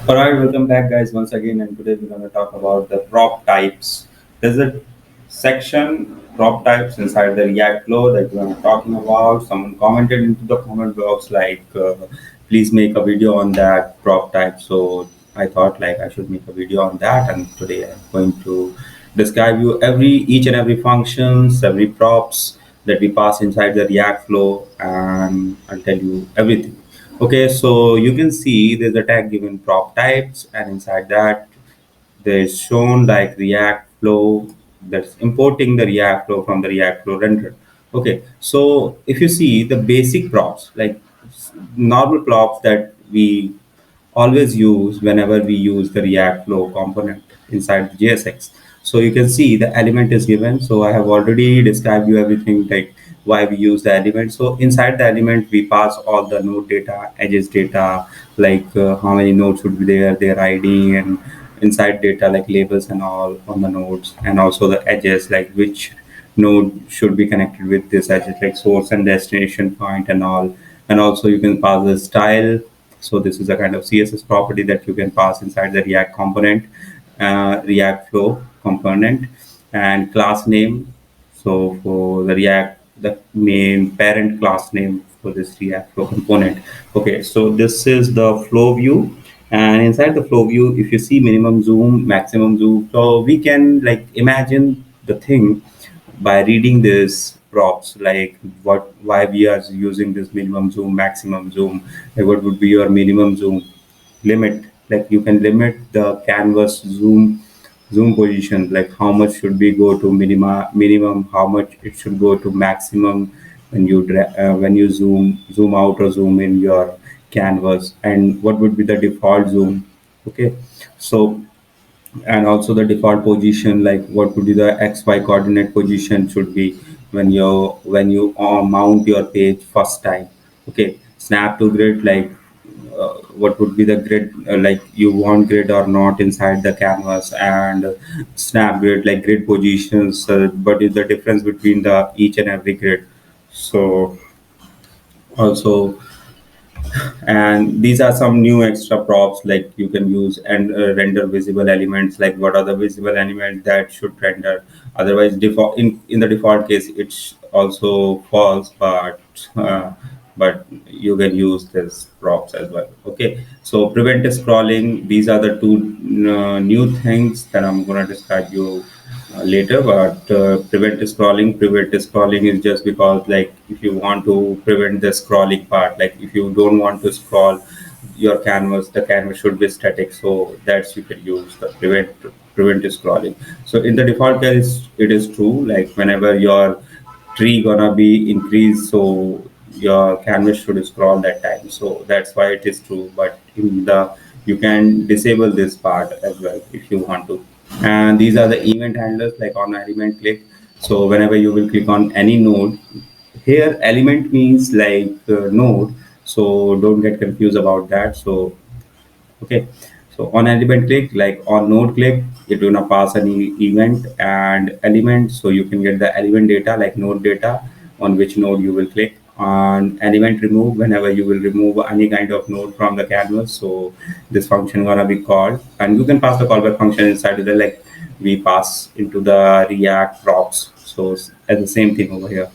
All right, welcome back, guys, once again. And today we're going to talk about the prop types. There's a section prop types inside the React flow that we're talking about. Someone commented into the comment box like, please make a video on that prop type. So I thought like I should make a video on that, and today I'm going to describe you each and every functions, every props that we pass inside the React flow, and I'll tell you everything. Okay, so you can see there's a tag given prop types, and inside that there's shown like React Flow that's importing the React Flow from the React Flow render. Okay, so if you see the basic props, like normal props that we always use whenever we use the React Flow component inside the JSX. So you can see the element is given. So I have already described you everything like why we use the element. So inside the element, we pass all the node data, edges data, like how many nodes should be there, their ID, and inside data like labels and all on the nodes, and also the edges, like which node should be connected with this edges, like source and destination point and all. And also you can pass the style. So this is a kind of CSS property that you can pass inside the React component, React Flow component, and class name. So for the React, the main parent class name for this React Flow component. Okay, so this is the flow view. And inside the flow view, if you see minimum zoom, maximum zoom, so we can like imagine the thing by reading this props, like what why we are using this minimum zoom, maximum zoom, like what would be your minimum zoom limit, like you can limit the canvas zoom position, like how much should we go to minimum, how much it should go to maximum when when you zoom out or zoom in your canvas, and what would be the default zoom. Okay, so and also the default position, like what would be the xy coordinate position should be when you mount your page first time. Okay, snap to grid, like what would be the grid, like you want grid or not inside the canvas, and snap grid, like grid positions, but is the difference between the each and every grid. So also, and these are some new extra props, like you can use and render visible elements, like what are the visible elements that should render. Otherwise default in the default case it's also false, but you can use this props as well. Okay, so preventive scrolling, these are the two new things that I'm going to describe you later. But preventive scrolling is just because, like, if you want to prevent the scrolling part, like if you don't want to scroll your canvas, the canvas should be static, so that's you can use the preventive scrolling. So in the default case it is true, like whenever your tree gonna be increased, so your canvas should scroll that time, so that's why it is true. But in the you can disable this part as well if you want to. And these are the event handlers, like on element click. So whenever you will click on any node, here element means like node, so don't get confused about that. So okay, so on element click, like on node click, it will not pass any event and element, so you can get the element data like node data on which node you will click. On element remove, whenever you will remove any kind of node from the canvas, so this function gonna be called, and you can pass the callback function inside of the, like we pass into the React props. So as the same thing over here.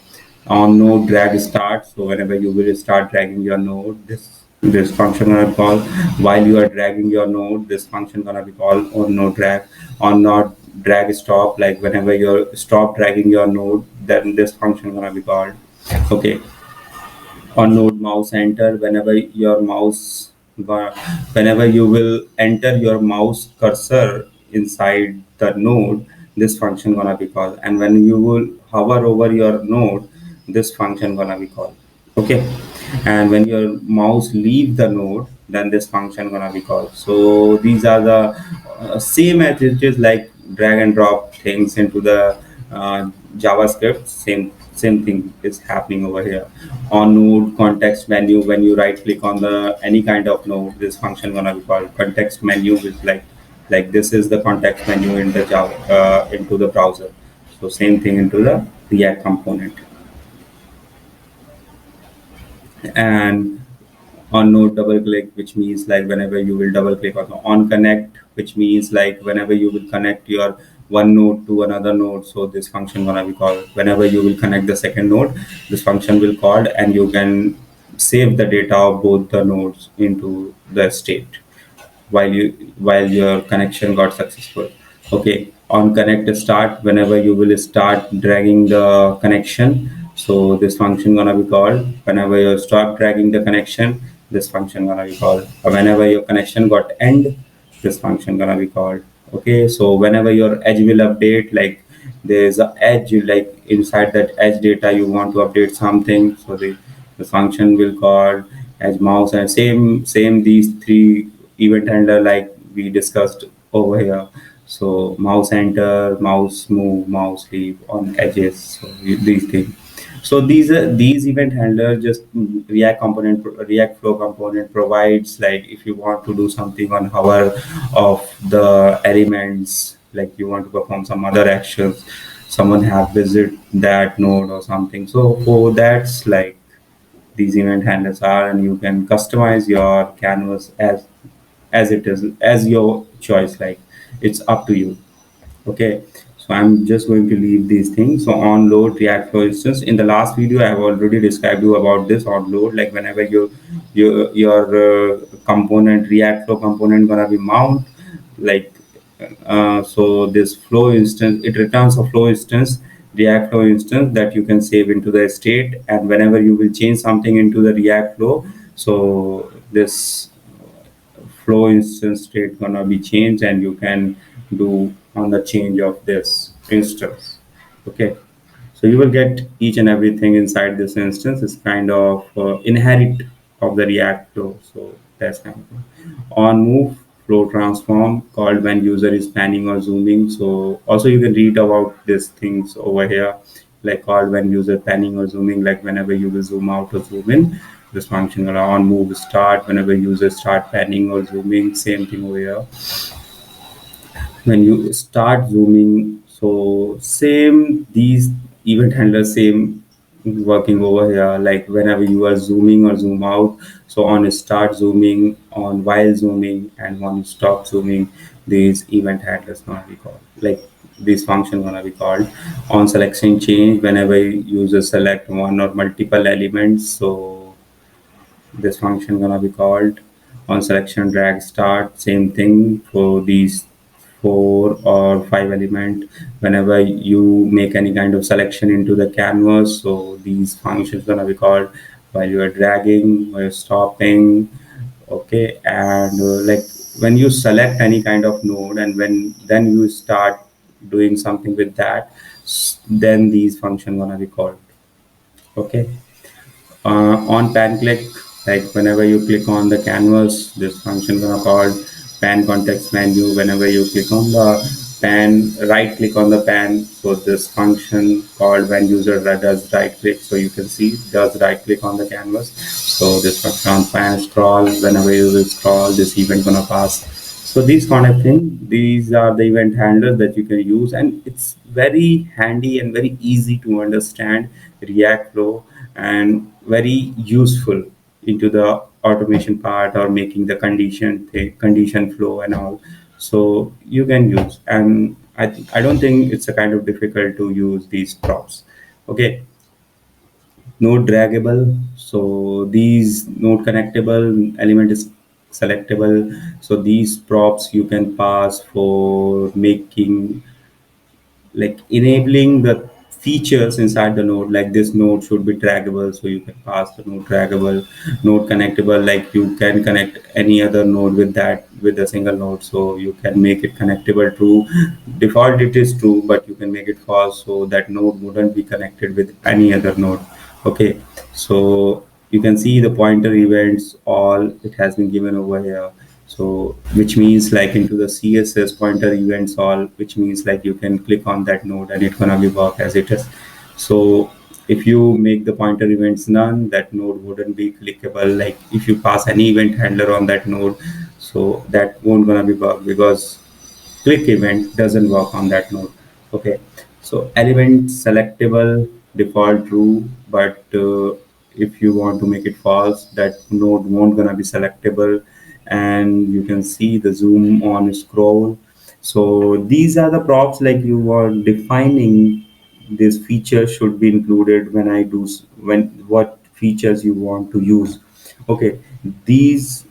On node drag start, so whenever you will start dragging your node, this function gonna call. While you are dragging your node, this function gonna be called on node drag. On node drag stop, like whenever you stop dragging your node, then this function gonna be called. Okay, on node mouse enter, whenever you will enter your mouse cursor inside the node, this function gonna be called. And when you will hover over your node, this function gonna be called. Okay, and when your mouse leave the node, then this function gonna be called. So these are the same as it is, like drag and drop things into the JavaScript. Same thing is happening over here. On node context menu, when you right click on the any kind of node, this function gonna be called context menu, with like this is the context menu in the Java into the browser. So same thing into the React component. And On node double click, which means like whenever you will double click on connect, which means like whenever you will connect your one node to another node, so this function gonna be called. Whenever you will connect the second node, this function will called, and you can save the data of both the nodes into the state while your connection got successful. Okay, on connect start, whenever you will start dragging the connection, so this function gonna be called. Whenever you stop dragging the connection, this function gonna be called. Whenever your connection got end, this function gonna be called. Okay, so whenever your edge will update, like there's a edge, like inside that edge data you want to update something, so the function will call as mouse, and same these three event handler like we discussed over here. So mouse enter, mouse move, mouse leave on edges, so these things. So these event handlers just React Flow component provides, like if you want to do something on hover of the elements, like you want to perform some other actions, someone have visit that node or something. So for that's like these event handlers are, and you can customize your canvas as it is, as your choice, like it's up to you. Okay, so I'm just going to leave these things. So on load React Flow instance, in the last video I have already described you about this on load, like whenever your component React Flow component gonna be mount, like so this flow instance, it returns a flow instance, React Flow instance, that you can save into the state, and whenever you will change something into the React Flow, so this flow instance state gonna be changed, and you can do on the change of this instance. Okay, so you will get each and everything inside this instance is kind of inherit of the React Flow. So that's kind of on move flow transform, called when user is panning or zooming. So also you can read about these things over here, like called when user panning or zooming, like whenever you will zoom out or zoom in, this function on move start, whenever user start panning or zooming, same thing over here. When you start zooming, so same these event handlers, same working over here, like whenever you are zooming or zoom out, so on start zooming, on while zooming, and when stop zooming, these event handlers gonna be called, like this function gonna be called. On selection change, whenever user select one or multiple elements, so this function gonna be called. On selection drag start, same thing for these 4 or 5 element. Whenever you make any kind of selection into the canvas, so these functions gonna be called while you are dragging, while you're stopping. Okay, and like when you select any kind of node, and when then you start doing something with that, then these function gonna be called. Okay, on pan click, like whenever you click on the canvas, this function gonna called pan context menu. Whenever you click on the pan, right click on the pan, so this function called when user does right click, so you can see does right click on the canvas. So this function on pan scroll, whenever you will scroll, this event gonna pass. So these kind of thing, these are the event handlers that you can use, and it's very handy and very easy to understand React Flow, and very useful into the automation part, or making the condition flow and all. So you can use, and I don't think it's a kind of difficult to use these props. Okay, node draggable, so these node connectable element is selectable, so these props you can pass for making, like enabling the features inside the node, like this node should be draggable, so you can pass the node draggable. Node connectable, like you can connect any other node with that, with a single node, so you can make it connectable true. Default it is true, but you can make it false, so that node wouldn't be connected with any other node. Okay, so you can see the pointer events, all it has been given over here. So which means like into the CSS pointer events all, which means like you can click on that node and it's gonna be work as it is. So if you make the pointer events none, that node wouldn't be clickable. Like if you pass any event handler on that node, so that won't gonna be work, because click event doesn't work on that node. Okay, so element selectable, default true, but if you want to make it false, that node won't gonna be selectable. And you can see the zoom on scroll. So these are the props, like you are defining this feature should be included when I do when what features you want to use. Okay, these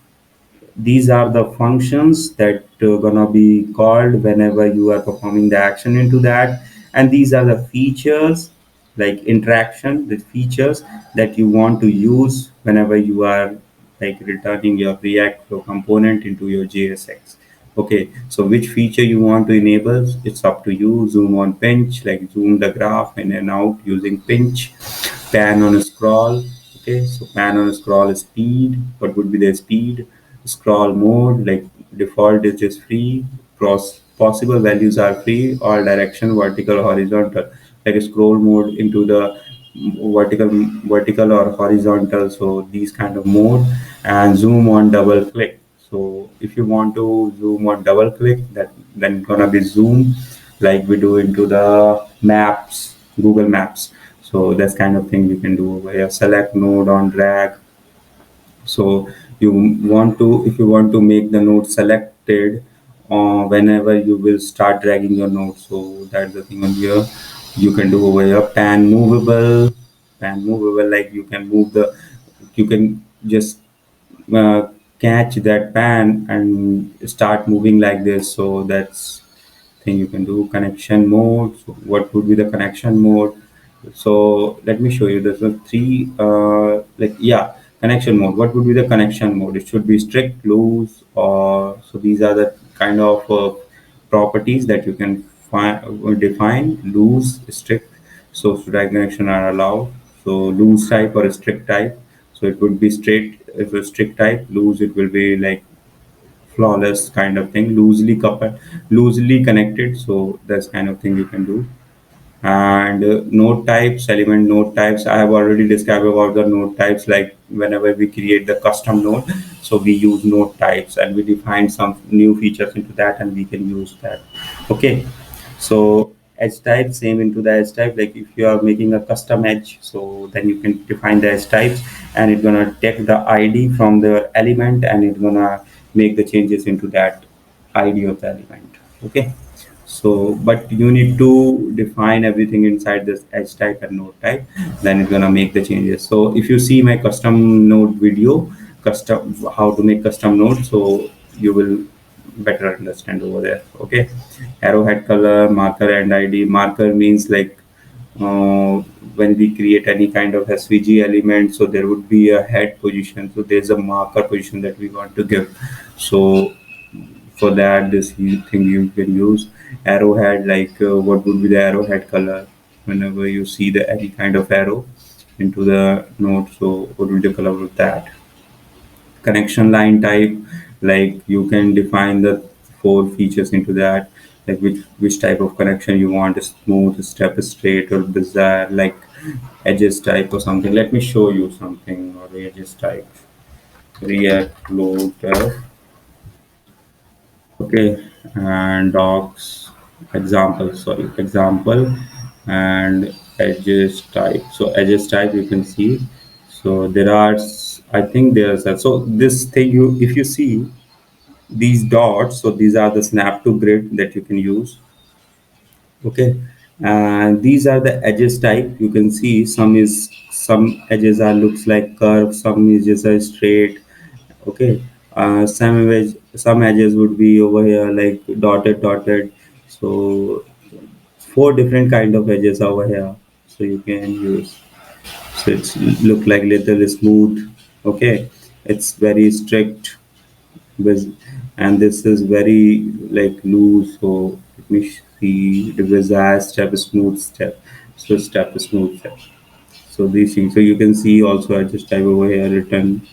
these are the functions that gonna be called whenever you are performing the action into that. And these are the features, like interaction, the features that you want to use whenever you are like returning your React Flow component into your JSX. Okay, so which feature you want to enable, it's up to you. Zoom on pinch, like zoom the graph in and out using pinch. Pan on a scroll. Okay, so pan on a scroll is speed. What would be the speed? Scroll mode, like default is just free. Cross possible values are free. All direction, vertical, horizontal. Like a scroll mode into the vertical, vertical or horizontal. So these kind of mode. And zoom on double click. So if you want to zoom on double click, that then gonna be zoom, like we do into the maps, Google Maps. So that's kind of thing you can do over here. Select node on drag. So you want to, if you want to make the node selected whenever you will start dragging your node. So that's the thing on here. You can do over here. Pan movable, like you can move the, you can just uh, catch that pan and start moving like this. So that's thing you can do. Connection mode, so what would be the connection mode? So let me show you. There's a three like, yeah, connection mode. What would be the connection mode? It should be strict, loose, or so these are the kind of properties that you can define. Loose, strict, so drag connection are allowed. So loose type or a strict type, so it would be straight if a strict type. Loose, it will be like flawless kind of thing, loosely coupled, loosely connected. So that's kind of thing you can do. And node types, element node types, I have already described about the node types. Like whenever we create the custom node, so we use node types and we define some new features into that and we can use that. Okay, so edge type, same into the edge type. Like if you are making a custom edge, so then you can define the edge types, and it's gonna take the ID from the element and it's gonna make the changes into that ID of the element. Okay, so but you need to define everything inside this edge type and node type, then it's gonna make the changes. So if you see my custom node video, custom how to make custom node, so you will better understand over there. Okay, arrowhead color, marker and ID. Marker means like when we create any kind of SVG element, so there would be a head position. So there's a marker position that we want to give. So for that, this thing you can use arrowhead. Like what would be the arrowhead color? Whenever you see the any kind of arrow into the node, so what will be the color of that? Connection line type, like you can define the four features into that, like which type of connection you want, a smooth, step, straight, or bizarre, like edges type or something. Let me show you something. Or the edges type, react load type. Okay, and docs, example, sorry, example, and edges type. So edges type, you can see. So there are I think there's a, so this thing, you if you see these dots, so these are the snap to grid that you can use. Okay, and these are the edges type. You can see some edges are looks like curve, some edges are straight. Okay, some edges would be over here like dotted. So four different kind of edges over here, so you can use. So it's look like little smooth. Okay, it's very strict with, and this is very like loose. So let me see the bizarre step, smooth step, so step, smooth step. So these things, so you can see also I just type over here written.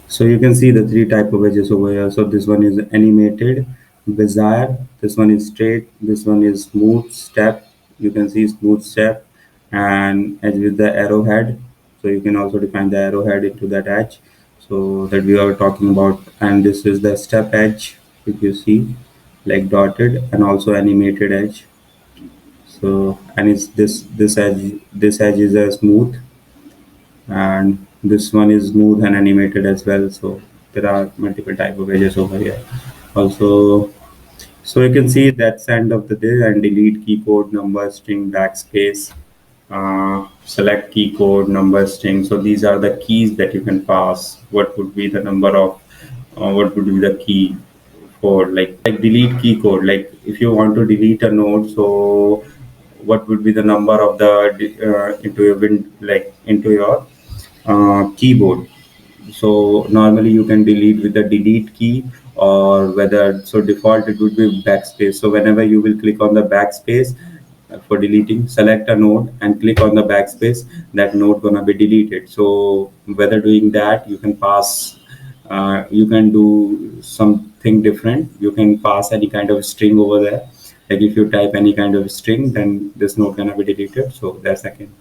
So you can see the three type of edges over here. So this one is animated, bizarre. This one is straight. This one is smooth step. You can see smooth step and edge with the arrowhead. So you can also define the arrowhead into that edge. So that we are talking about. And this is the step edge. If you see, like dotted and also animated edge. So and it's this edge. This edge is a smooth. and this one is smooth and animated as well. So there are multiple type of edges over here. Also, so you can see that's the end of the day, and delete key code, number, string, backspace, select key code, number, string. So these are the keys that you can pass. What would be the number of, what would be the key for like delete key code. Like if you want to delete a node, so what would be the number of the into your like into your keyboard. So normally you can delete with the delete key, or whether so default it would be backspace. So whenever you will click on the backspace for deleting, select a node and click on the backspace, that node gonna be deleted. So whether doing that, you can pass, you can do something different. You can pass any kind of string over there. Like if you type any kind of string, then this node gonna be deleted. So that's second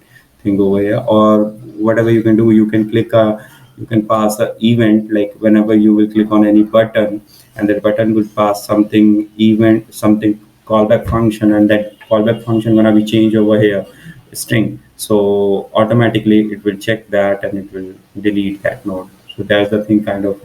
thing over here. Or whatever you can do, you can click a, you can pass a event, like whenever you will click on any button, and that button will pass something event, something callback function, and that callback function gonna be changed over here string. So automatically it will check that and it will delete that node. So that's the thing kind of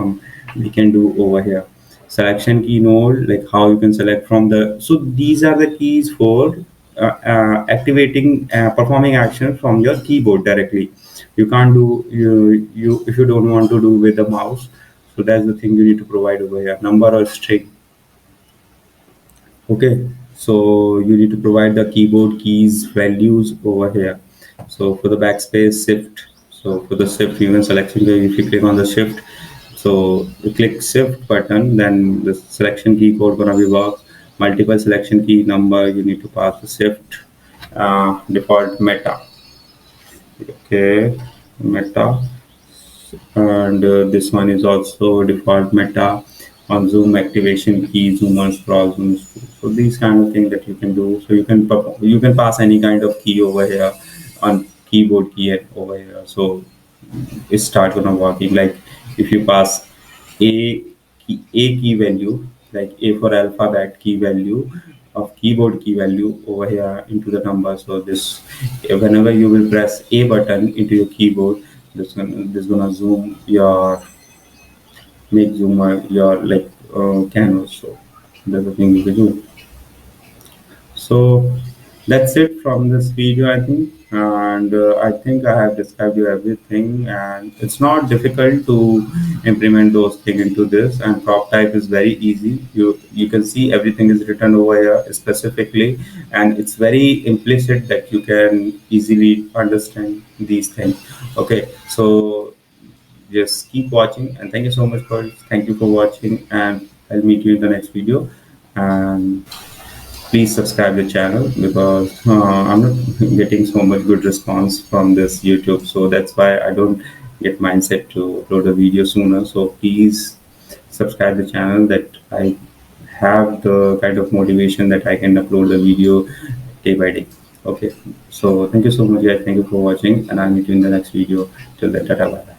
we can do over here. Selection key node, like how you can select from the, so these are the keys for activating performing action from your keyboard directly. You can't do, you if you don't want to do with the mouse. So that's the thing you need to provide over here, number or string. Okay, so you need to provide the keyboard keys values over here. So for the backspace, shift. So for the shift, you can selection key, if you click on the shift, so you click shift button, then the selection key code gonna be work. Multiple selection key number, you need to pass the shift, default meta. Okay, meta, and this one is also default meta. On zoom activation key, zoom scroll, zoom. So these kind of things that you can do. So you can you can pass any kind of key over here on keyboard key over here. So it start gonna working. Like if you pass a key value, like A for alphabet key value of keyboard key value over here into the number. So this, whenever you will press A button into your keyboard, this gonna zoom your, make zoom your like canvas. So that's the thing you can do. So that's it from this video, I think. And I think I have described you everything, and it's not difficult to implement those things into this. And crop type is very easy. You can see everything is written over here specifically, and it's very implicit that you can easily understand these things. Okay, so just keep watching, and thank you so much for, thank you for watching, and I'll meet you in the next video. And please subscribe the channel, because I'm not getting so much good response from this YouTube, so that's why I don't get mindset to upload a video sooner. So please subscribe the channel, that I have the kind of motivation that I can upload the video day by day. Okay, so thank you so much guys, thank you for watching, and I'll meet you in the next video. Till then, tata, bye.